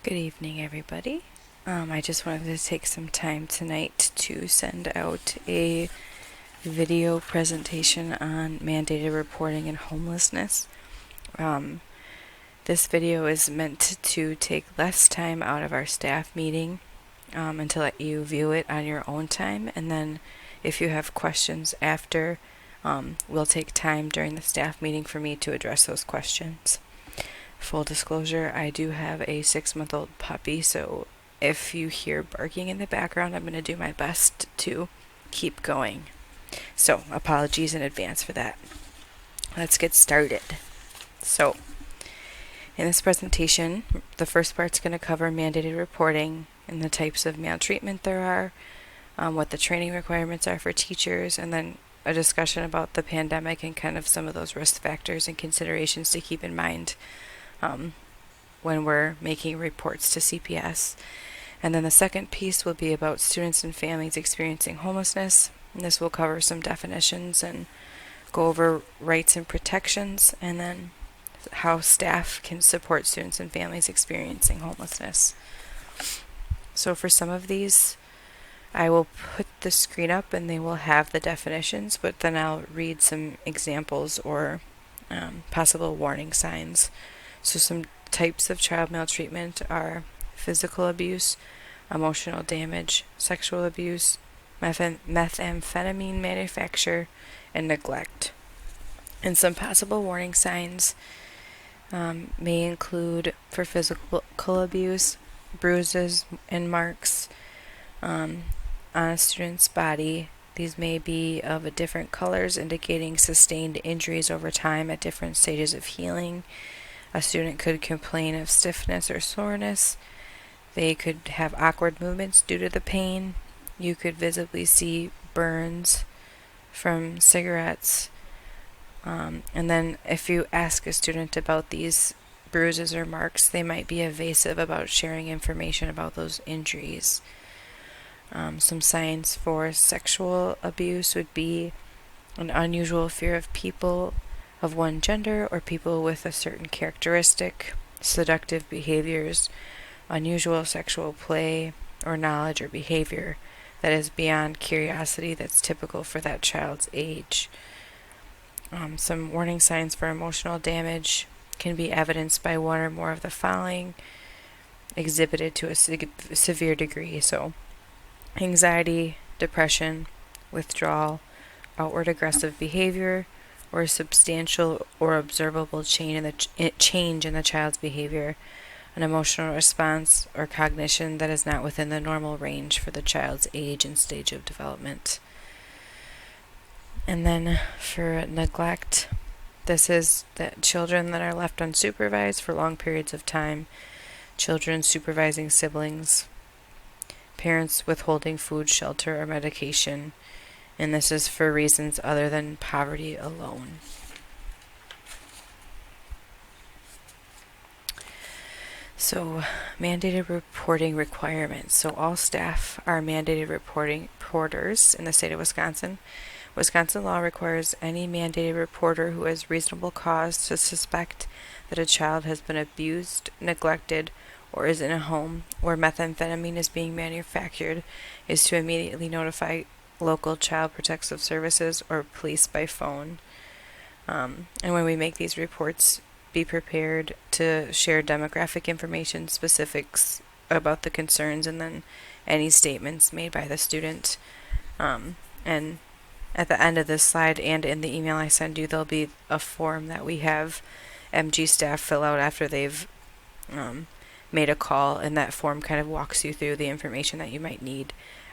Good evening, everybody. I just wanted to take some time tonight to send out a video presentation on mandated reporting and homelessness. Um, this video is meant to take less time out of our staff meeting and to let you view it on your own time. And then if you have questions after, we'll take time during the staff meeting for me to address those questions. Full disclosure, I do have a 6-month-old puppy, so if you hear barking in the background, I'm going to do my best to keep going. So, apologies in advance for that. Let's get started. So, in this presentation, the first part's going to cover mandated reporting and the types of maltreatment there are, what the training requirements are for teachers, and then a discussion about the pandemic and kind of some of those risk factors and considerations to keep in mind when we're making reports to CPS. And then the second piece will be about students and families experiencing homelessness. And this will cover some definitions and go over rights and protections, and then how staff can support students and families experiencing homelessness. So for some of these, I will put the screen up and they will have the definitions, but then I'll read some examples or possible warning signs. So some types of child maltreatment are physical abuse, emotional damage, sexual abuse, methamphetamine manufacture, and neglect. And some possible warning signs may include, for physical abuse, bruises and marks on a student's body. These may be of different colors, indicating sustained injuries over time at different stages of healing. A student could complain of stiffness or soreness. They could have awkward movements due to the pain. You could visibly see burns from cigarettes. And then if you ask a student about these bruises or marks, they might be evasive about sharing information about those injuries. Some signs for sexual abuse would be an unusual fear of people of one gender or people with a certain characteristic, seductive behaviors, unusual sexual play, or knowledge or behavior that is beyond curiosity that's typical for that child's age. Some warning signs for emotional damage can be evidenced by one or more of the following exhibited to a severe degree. So, anxiety, depression, withdrawal, outward aggressive behavior, or a substantial or observable change in the child's behavior, an emotional response or cognition that is not within the normal range for the child's age and stage of development. And then for neglect, this is that children that are left unsupervised for long periods of time, children supervising siblings, parents withholding food, shelter, or medication, and this is for reasons other than poverty alone. So, mandated reporting requirements. So all staff are mandated reporters in the state of Wisconsin. Wisconsin law requires any mandated reporter who has reasonable cause to suspect that a child has been abused, neglected, or is in a home where methamphetamine is being manufactured is to immediately notify local child protective services or police by phone. And when we make these reports, be prepared to share demographic information, specifics about the concerns, and then any statements made by the student. And at the end of this slide and in the email I send you, there'll be a form that we have MG staff fill out after they've made a call, and that form kind of walks you through the information that you might need.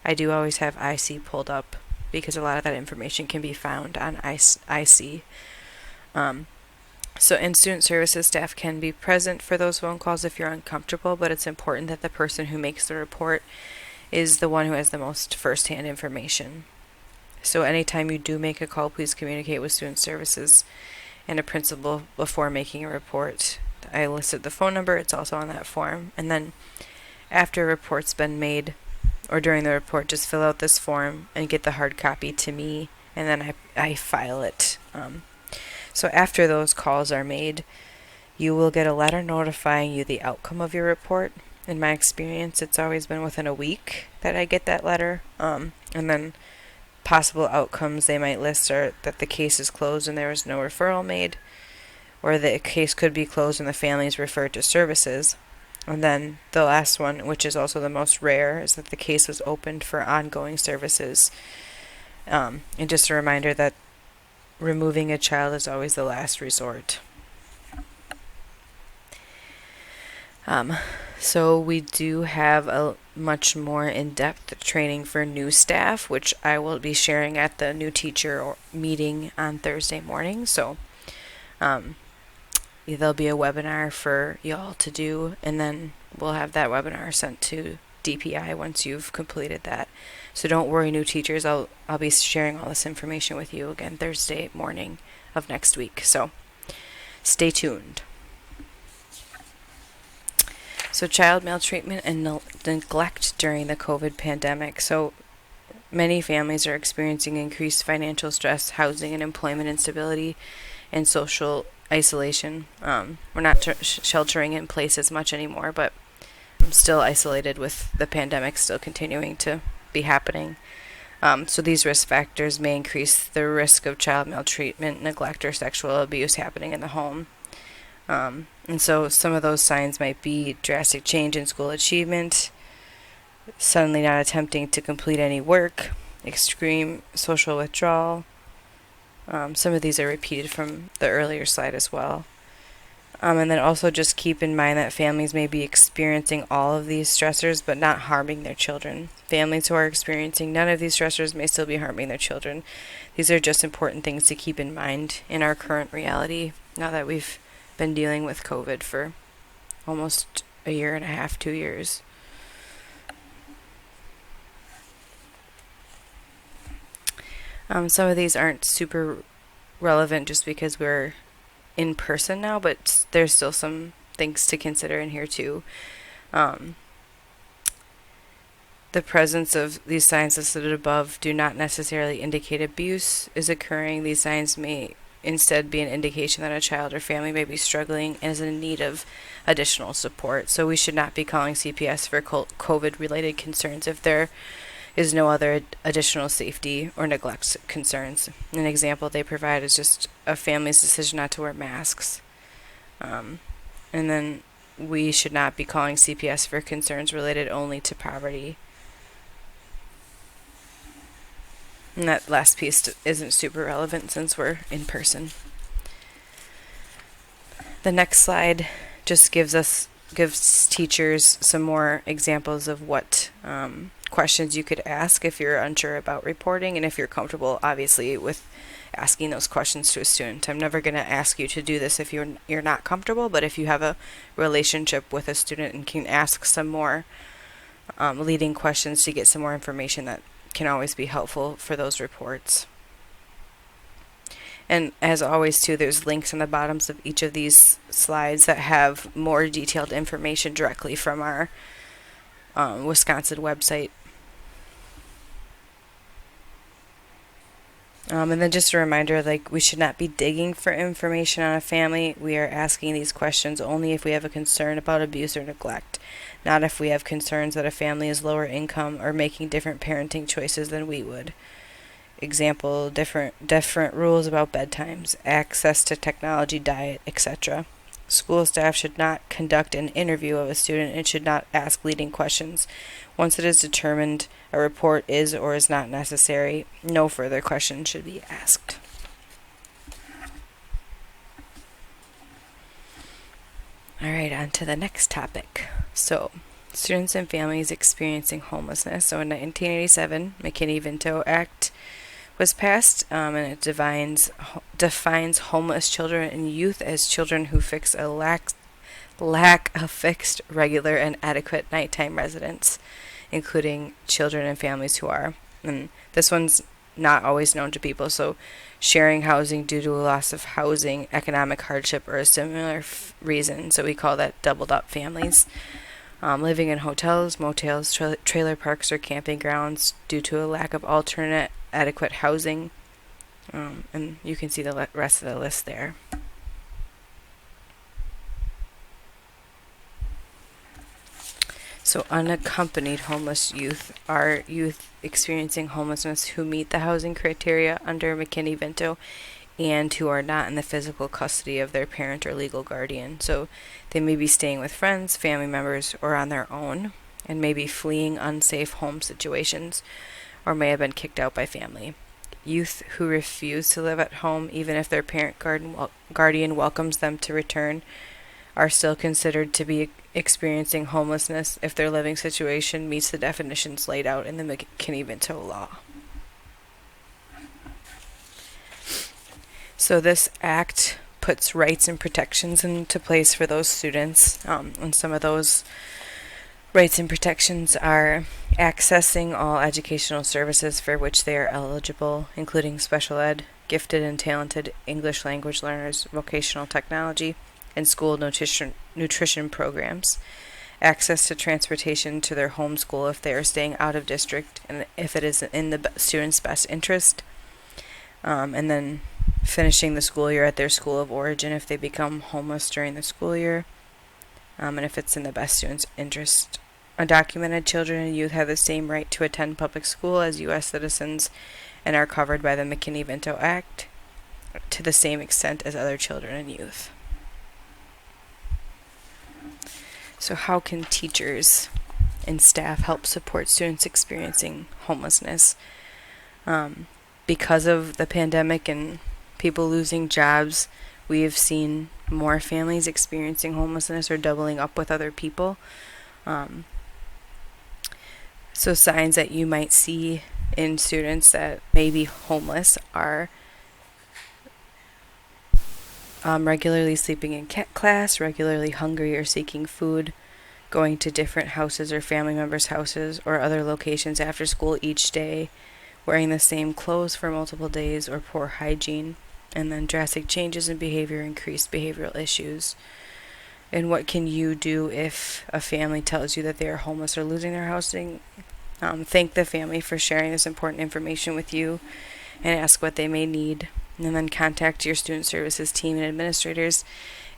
I do always have IC pulled up because a lot of that information can be found on IC. So in student services, staff can be present for those phone calls if you're uncomfortable, but it's important that the person who makes the report is the one who has the most first-hand information. So anytime you do make a call, please communicate with student services and a principal before making a report. I listed the phone number, it's also on that form. And then after a report's been made, or during the report, just fill out this form and get the hard copy to me, and then I file it. So after those calls are made, you will get a letter notifying you the outcome of your report. In my experience, it's always been within a week that I get that letter. And then possible outcomes they might list are that the case is closed and there was no referral made, or the case could be closed and the family is referred to services. And then the last one, which is also the most rare, is that the case was opened for ongoing services. And just a reminder that removing a child is always the last resort. So we do have a much more in-depth training for new staff, which I will be sharing at the new teacher meeting on Thursday morning. So there'll be a webinar for y'all to do, and then we'll have that webinar sent to DPI once you've completed that. So don't worry, new teachers, I'll be sharing all this information with you again Thursday morning of next week. So stay tuned. So child maltreatment and neglect during the COVID pandemic. So many families are experiencing increased financial stress, housing and employment instability, and social isolation. We're not sheltering in place as much anymore, but I'm still isolated with the pandemic still continuing to be happening. So these risk factors may increase the risk of child maltreatment, neglect, or sexual abuse happening in the home. And so some of those signs might be drastic change in school achievement, suddenly not attempting to complete any work, extreme social withdrawal. Some of these are repeated from the earlier slide as well. And then also just keep in mind that families may be experiencing all of these stressors but not harming their children. Families who are experiencing none of these stressors may still be harming their children. These are just important things to keep in mind in our current reality now that we've been dealing with COVID for almost a year and a half, 2 years. Some of these aren't super relevant just because we're in person now, but there's still some things to consider in here too. The presence of these signs listed above do not necessarily indicate abuse is occurring. These signs may instead be an indication that a child or family may be struggling and is in need of additional support. So we should not be calling CPS for COVID-related concerns if there is no other additional safety or neglect concerns. An example they provide is just a family's decision not to wear masks. And then we should not be calling CPS for concerns related only to poverty. And that last piece isn't super relevant since we're in person. The next slide just gives teachers some more examples of what questions you could ask if you're unsure about reporting, and if you're comfortable, obviously, with asking those questions to a student. I'm never going to ask you to do this if you're not comfortable, but if you have a relationship with a student and can ask some more leading questions to get some more information, that can always be helpful for those reports. And as always too, there's links on the bottoms of each of these slides that have more detailed information directly from our Wisconsin website. And then just a reminder, we should not be digging for information on a family. We are asking these questions only if we have a concern about abuse or neglect, not if we have concerns that a family is lower income or making different parenting choices than we would. Example, different rules about bedtimes, access to technology, diet, etc. School staff should not conduct an interview of a student and should not ask leading questions. Once it is determined a report is or is not necessary, no further questions should be asked. Alright, on to the next topic. So, students and families experiencing homelessness. So in 1987, McKinney Vento Act was passed, and it defines homeless children and youth as children who fix a lack of fixed, regular, and adequate nighttime residence, including children and families who are. And this one's not always known to people, so sharing housing due to a loss of housing, economic hardship, or a similar reason, so we call that doubled up families. Living in hotels, motels, trailer parks, or camping grounds due to a lack of alternate adequate housing. And you can see the rest of the list there. So unaccompanied homeless youth are youth experiencing homelessness who meet the housing criteria under McKinney Vento and who are not in the physical custody of their parent or legal guardian. So they may be staying with friends, family members, or on their own, and may be fleeing unsafe home situations, or may have been kicked out by family. Youth who refuse to live at home, even if their parent guardian welcomes them to return, are still considered to be experiencing homelessness if their living situation meets the definitions laid out in the McKinney-Vento law. So this act puts rights and protections into place for those students, and some of those rights and protections are accessing all educational services for which they are eligible, including special ed, gifted and talented English language learners, vocational technology, and school nutrition programs, access to transportation to their home school if they are staying out of district and if it is in the student's best interest, and then finishing the school year at their school of origin if they become homeless during the school year, and if it's in the best student's interest. Undocumented children and youth have the same right to attend public school as U.S. citizens and are covered by the McKinney-Vento Act to the same extent as other children and youth. So how can teachers and staff help support students experiencing homelessness? Because of the pandemic and people losing jobs, we have seen more families experiencing homelessness or doubling up with other people. So signs that you might see in students that may be homeless are regularly sleeping in class, regularly hungry or seeking food, going to different houses or family members' houses or other locations after school each day, wearing the same clothes for multiple days, or poor hygiene, and then drastic changes in behavior, increased behavioral issues. And what can you do if a family tells you that they are homeless or losing their housing? Thank the family for sharing this important information with you and ask what they may need. And then contact your student services team and administrators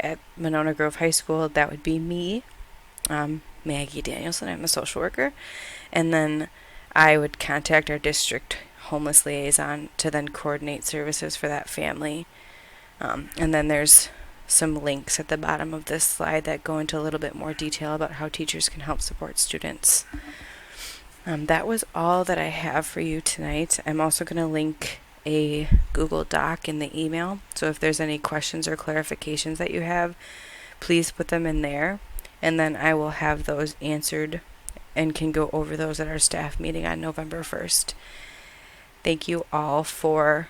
at Monona Grove High School. That would be me, Maggie Danielson. I'm a social worker. And then I would contact our district homeless liaison to then coordinate services for that family. And then there's some links at the bottom of this slide that go into a little bit more detail about how teachers can help support students. That was all that I have for you tonight. I'm also going to link a Google Doc in the email. So if there's any questions or clarifications that you have, please put them in there. And then I will have those answered and can go over those at our staff meeting on November 1st. Thank you all for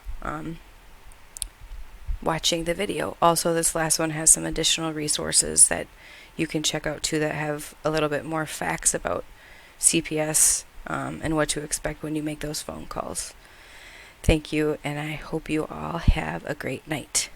watching the video. Also, this last one has some additional resources that you can check out too that have a little bit more facts about CPS and what to expect when you make those phone calls. Thank you, and I hope you all have a great night.